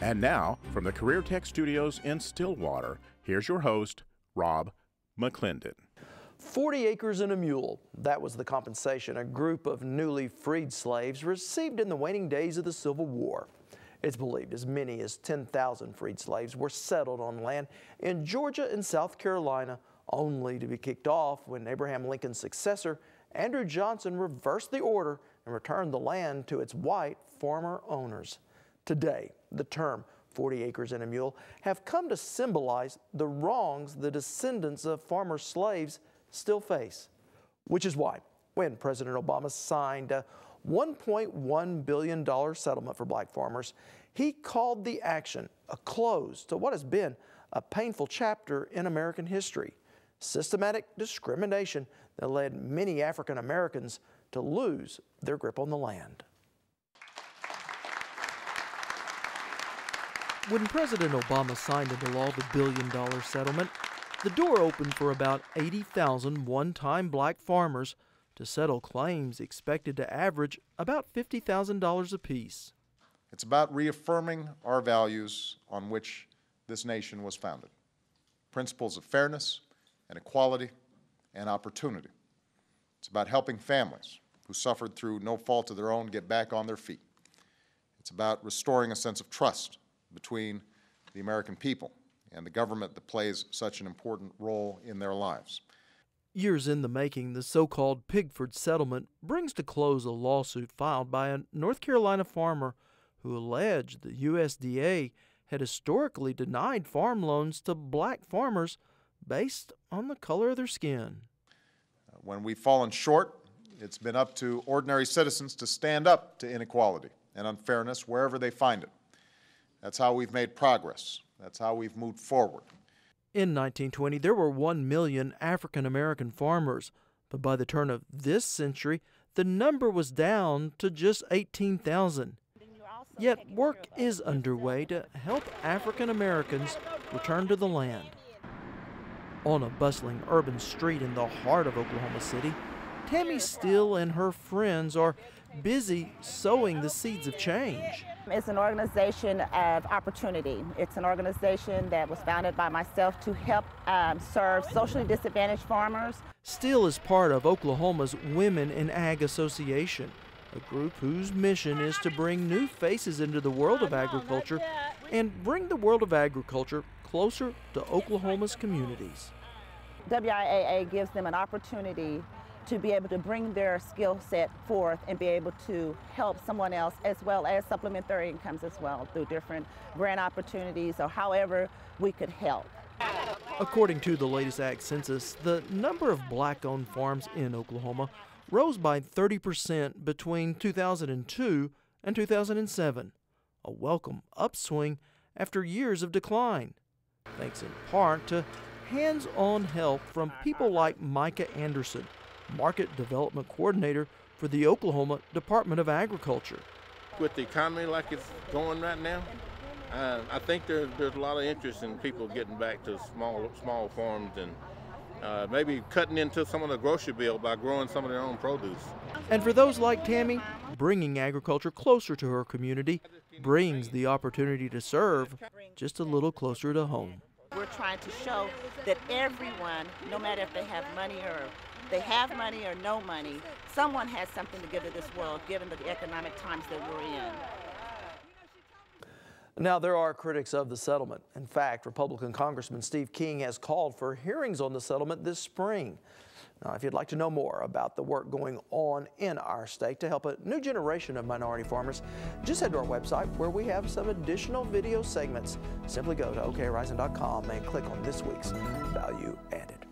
And now, from the Career Tech Studios in Stillwater, here's your host, Rob McClendon. 40 acres and a mule. That was the compensation a group of newly freed slaves received in the waning days of the Civil War. It's believed as many as 10,000 freed slaves were settled on land in Georgia and South Carolina, only to be kicked off when Abraham Lincoln's successor, Andrew Johnson, reversed the order and returned the land to its white former owners. Today, the term 40 acres and a mule have come to symbolize the wrongs the descendants of former slaves still face, which is why when President Obama signed a $1.1 billion settlement for black farmers, he called the action a close to what has been a painful chapter in American history, systematic discrimination that led many African Americans to lose their grip on the land. When President Obama signed into law the billion-dollar settlement, the door opened for about 80,000 one-time black farmers to settle claims expected to average about $50,000 apiece. It's about reaffirming our values on which this nation was founded. Principles of fairness and equality and opportunity. It's about helping families who suffered through no fault of their own get back on their feet. It's about restoring a sense of trust between the American people and the government that plays such an important role in their lives. Years in the making, the so-called Pigford settlement brings to close a lawsuit filed by a North Carolina farmer who alleged the USDA had historically denied farm loans to black farmers based on the color of their skin. When we've fallen short, it's been up to ordinary citizens to stand up to inequality and unfairness wherever they find it. That's how we've made progress. That's how we've moved forward. In 1920, there were 1 million African American farmers, but by the turn of this century, the number was down to just 18,000. Yet work is underway to help African Americans return to the land. On a bustling urban street in the heart of Oklahoma City, Tammy Steele and her friends are busy sowing the seeds of change. It's an organization of opportunity. It's an organization that was founded by myself to help serve socially disadvantaged farmers. Steele is part of Oklahoma's Women in Ag Association, a group whose mission is to bring new faces into the world of agriculture and bring the world of agriculture closer to Oklahoma's communities. WIAA gives them an opportunity to be able to bring their skill set forth and be able to help someone else, as well as supplement their incomes as well through different grant opportunities or however we could help. According to the latest ag census, the number of black-owned farms in Oklahoma rose by 30% between 2002 and 2007, a welcome upswing after years of decline, thanks in part to hands-on help from people like Micah Anderson, Market Development Coordinator for the Oklahoma Department of Agriculture. With the economy like it's going right now, I think there's a lot of interest in people getting back to small farms and maybe cutting into some of the grocery bill by growing some of their own produce. And for those like Tammy, bringing agriculture closer to her community brings the opportunity to serve just a little closer to home. We're trying to show that everyone, no matter if they have money or no money, someone has something to give to this world, given the economic times that we're in. Now, there are critics of the settlement. In fact, Republican Congressman Steve King has called for hearings on the settlement this spring. Now, if you'd like to know more about the work going on in our state to help a new generation of minority farmers, just head to our website where we have some additional video segments. Simply go to okhorizon.com and click on this week's Value Added.